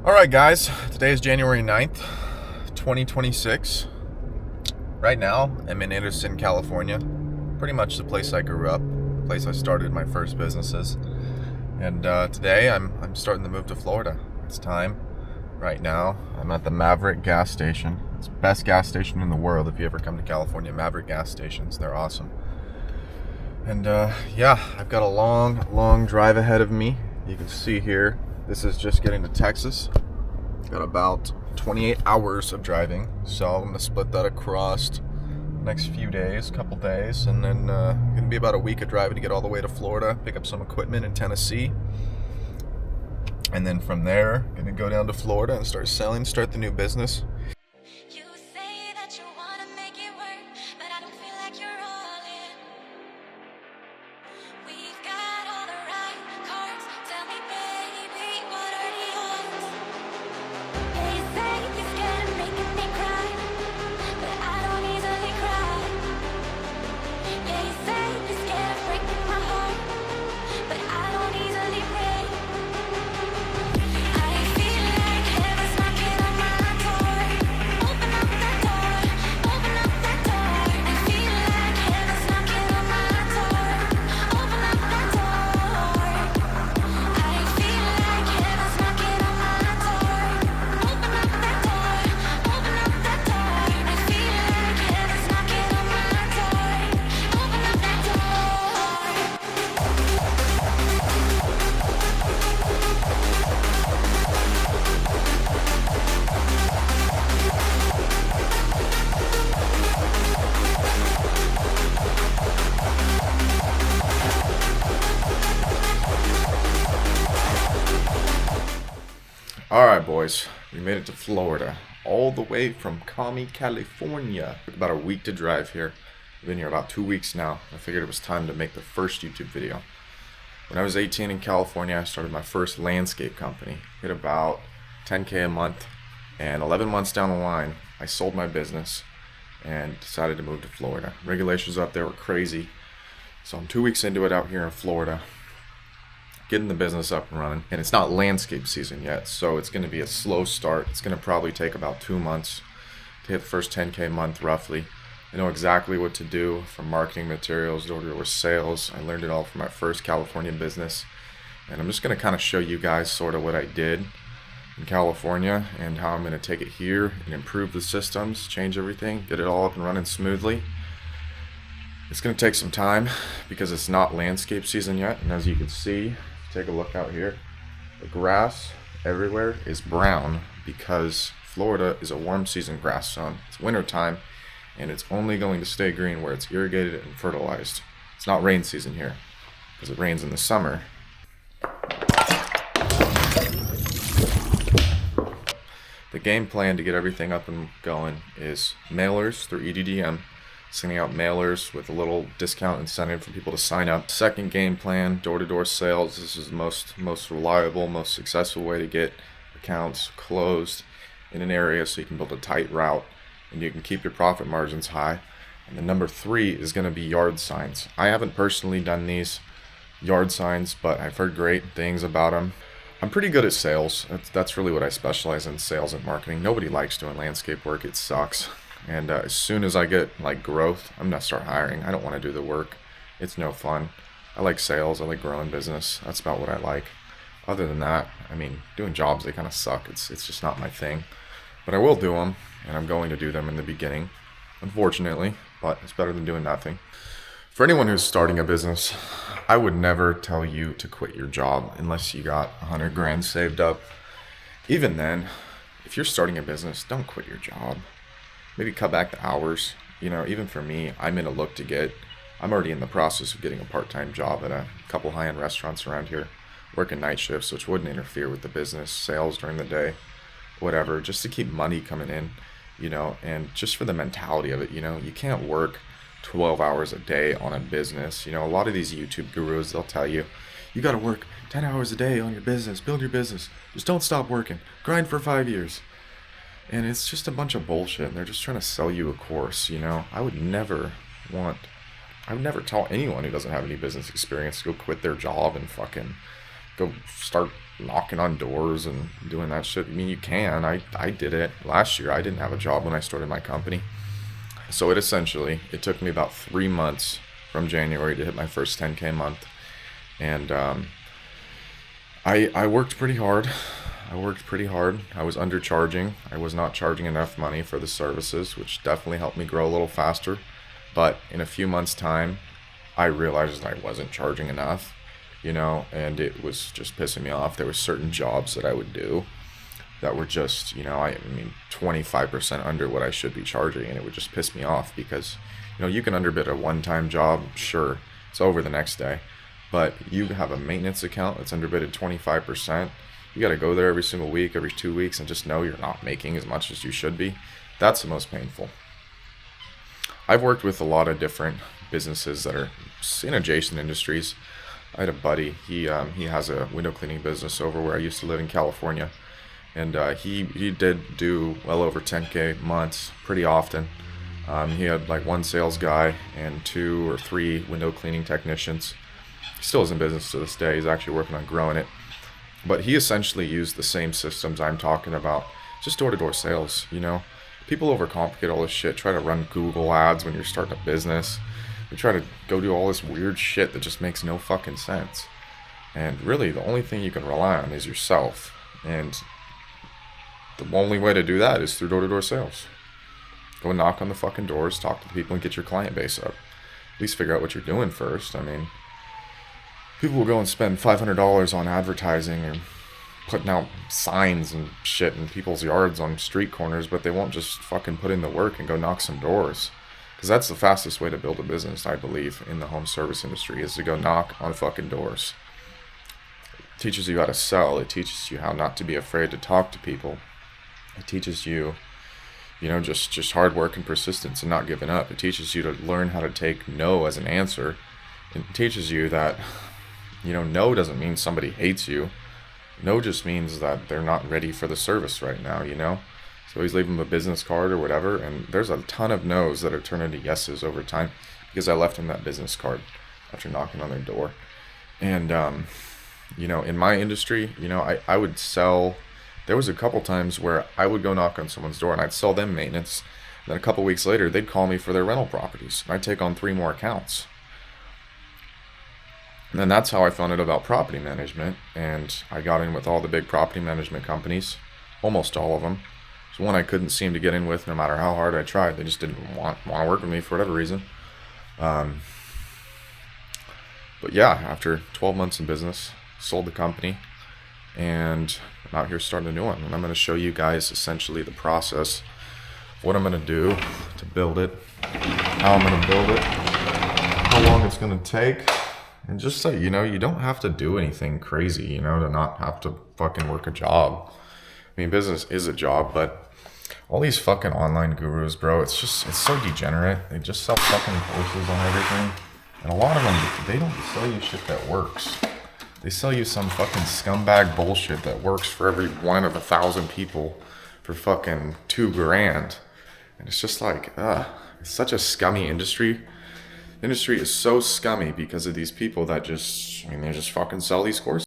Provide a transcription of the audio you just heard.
Alright guys, today is January 9th, 2026. Right now, I'm in Anderson, California. Pretty much the place I grew up, the place I started my first businesses. And today, I'm starting to move to Florida. It's time. Right now, I'm at the Maverick gas station. It's the best gas station in the world if you ever come to California. Maverick gas stations, they're awesome. And yeah, I've got a long drive ahead of me. You can see here, this is just getting to Texas. Got about 28 hours of driving, so I'm gonna split that across the next few days, couple days, and then gonna be about a week of driving to get all the way to Florida, pick up some equipment in Tennessee, and then from there, gonna go down to Florida and start selling, start the new business. You say that you wanna make it work, but I don't feel like you're all in. We've got all the right cards. Tell me, baby, what are the odds? Yeah, you say you're scared of making me cry, but I don't easily cry. Yeah, you say you're scared of breaking my heart, but I don't easily break. I feel like heaven's knocking on my door. Open up that door, open up that door. I feel like heaven's knocking on my door. Open up that door. I feel like heaven's knocking on my door. Open up that door, open up that door. I feel like heaven's knocking on my door. Open up that door. Alright boys, we made it to Florida, all the way from Kami, California. Took about a week to drive here. I've been here about 2 weeks now. I figured it was time to make the first YouTube video. When I was 18 in California, I started my first landscape company. Hit about 10K a month, and 11 months down the line, I sold my business and decided to move to Florida. Regulations up there were crazy, so I'm 2 weeks into it out here in Florida, getting the business up and running. And it's not landscape season yet, so it's going to be a slow start. It's going to probably take about 2 months to hit the first 10K a month roughly. I know exactly what to do from marketing materials, door-to-door sales. I learned it all from my first California business. And I'm just going to kind of show you guys sort of what I did in California and how I'm going to take it here and improve the systems, change everything, get it all up and running smoothly. It's going to take some time because it's not landscape season yet. And as you can see, take a look out here. The grass everywhere is brown because Florida is a warm season grass zone. It's winter time and it's only going to stay green where it's irrigated and fertilized. It's not rain season here because it rains in the summer. The game plan to get everything up and going is mailers through EDDM, sending out mailers with a little discount incentive for people to sign up. Second game plan, door-to-door sales. This is the most reliable, most successful way to get accounts closed in an area so you can build a tight route and you can keep your profit margins high. And then number 3 is going to be yard signs. I haven't personally done these yard signs, but I've heard great things about them. I'm pretty good at sales. That's really what I specialize in, sales and marketing. Nobody likes doing landscape work. It sucks. And as soon as I get like growth, I'm gonna start hiring. I don't want to do the work. It's no fun. I like sales. I like growing business. That's about what I like. Other than that, I mean, doing jobs, they kind of suck. It's just not my thing. But I will do them, and I'm going to do them in the beginning, unfortunately. But it's better than doing nothing. For anyone who's starting a business, I would never tell you to quit your job unless you got 100 grand saved up. Even then, if you're starting a business, don't quit your job. Maybe cut back the hours. You know, even for me, I'm already in the process of getting a part-time job at a couple high-end restaurants around here, working night shifts, which wouldn't interfere with the business, sales during the day, whatever, just to keep money coming in, you know, and just for the mentality of it, you know, you can't work 12 hours a day on a business. You know, a lot of these YouTube gurus, they'll tell you, you got to work 10 hours a day on your business, build your business, just don't stop working, grind for 5 years. And it's just a bunch of bullshit. They're just trying to sell you a course, you know. I would never tell anyone who doesn't have any business experience to go quit their job and fucking go start knocking on doors and doing that shit. I mean, you can. I did it last year. I didn't have a job when I started my company. So it took me about 3 months from January to hit my first 10K month. And I worked pretty hard. I was undercharging. I was not charging enough money for the services, which definitely helped me grow a little faster. But in a few months' time, I realized I wasn't charging enough, and it was just pissing me off. There were certain jobs that I would do that were just, I mean, 25% under what I should be charging, and it would just piss me off because, you can underbid a one-time job, sure, it's over the next day, but you have a maintenance account that's underbidded 25%. You got to go there every single week, every 2 weeks, and just know you're not making as much as you should be. That's the most painful. I've worked with a lot of different businesses that are in adjacent industries. I had a buddy. He has a window cleaning business over where I used to live in California, and he did do well over 10K months pretty often. He had like one sales guy and 2 or 3 window cleaning technicians. He still is in business to this day. He's actually working on growing it. But he essentially used the same systems I'm talking about, just door-to-door sales, People overcomplicate all this shit, try to run Google ads when you're starting a business. You try to go do all this weird shit that just makes no fucking sense. And really, the only thing you can rely on is yourself. And the only way to do that is through door-to-door sales. Go knock on the fucking doors, talk to the people, and get your client base up. At least figure out what you're doing first. I mean, people will go and spend $500 on advertising or putting out signs and shit in people's yards on street corners, but they won't just fucking put in the work and go knock some doors. Because that's the fastest way to build a business, I believe, in the home service industry, is to go knock on fucking doors. It teaches you how to sell. It teaches you how not to be afraid to talk to people. It teaches you, just hard work and persistence and not giving up. It teaches you to learn how to take no as an answer. It teaches you that no doesn't mean somebody hates you. No just means that they're not ready for the service right now, So he's leaving them a business card or whatever, and there's a ton of no's that are turned into yeses over time because I left him that business card after knocking on their door. And, in my industry, I would sell. There was a couple times where I would go knock on someone's door and I'd sell them maintenance. And then a couple weeks later, they'd call me for their rental properties, and I'd take on 3 more accounts. And then that's how I found out about property management, and I got in with all the big property management companies, almost all of them. There's one I couldn't seem to get in with no matter how hard I tried. They just didn't want to work with me for whatever reason. But yeah, after 12 months in business, sold the company, and I'm out here starting a new one. And I'm going to show you guys essentially the process of what I'm going to do to build it, how I'm going to build it, how long it's going to take. And just so you don't have to do anything crazy, to not have to fucking work a job. I mean, business is a job, but all these fucking online gurus, bro, it's so degenerate. They just sell fucking courses on everything. And a lot of them, they don't sell you shit that works. They sell you some fucking scumbag bullshit that works for every one of 1,000 people for fucking $2,000. And it's just like, it's such a scummy industry. The industry is so scummy because of these people that they just fucking sell these courses.